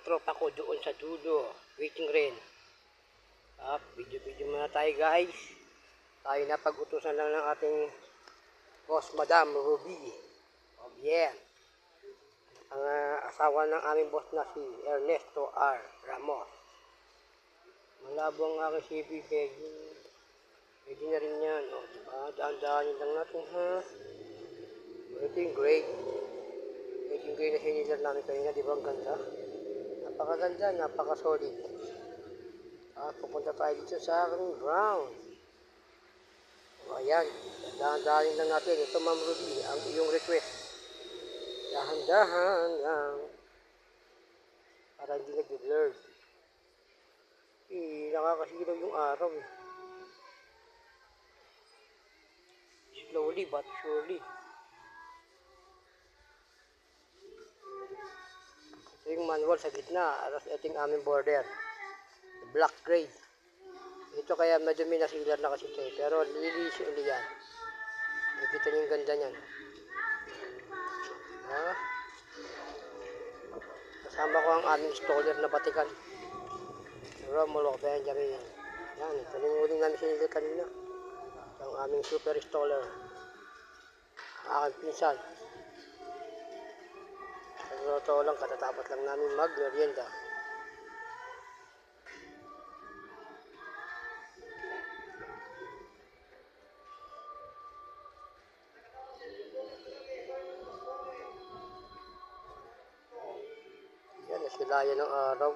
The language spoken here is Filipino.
tropa ko doon sa dulo. Waiting rin. Video muna tayo guys. Tayo na pag-utusan lang ng ating boss Madam Ruby. Yeah. Ang asawa ng aming boss na si Ernesto R. Ramos. Malabo ang aking CV. Pwede na rin yan. Diba? Daan-daanin lang natin ha. Ito yung gray. Ito yung gray na sinilar namin kanina. Diba ang ganda? Napakaganda, napaka-solid. Pupunta tayo dito sa aking brown. Ayan, dahan-dahanin lang natin. Ito Ma'am Ruby, ang iyong request. Dahan-dahan lang. Para hindi nag-blur. Nakakasilaw yung araw eh. Slowly but surely. Ito yung manual sa gitna. Ito yung aming border. Black gray. Ito kaya medyo may nasilar na kasi ito. Pero lilisin ulit yan. Nakita niyo yung ganda niyan. Kasama ko ang aming installer na batikan. Romulo Benjamin. Yan. Ito yung uling namin sinilir kanina. Ito ang aming super installer. Aking pinsan. Sa totoo lang, katatapos lang namin mag-merienda. Yan, nasilayan ng araw.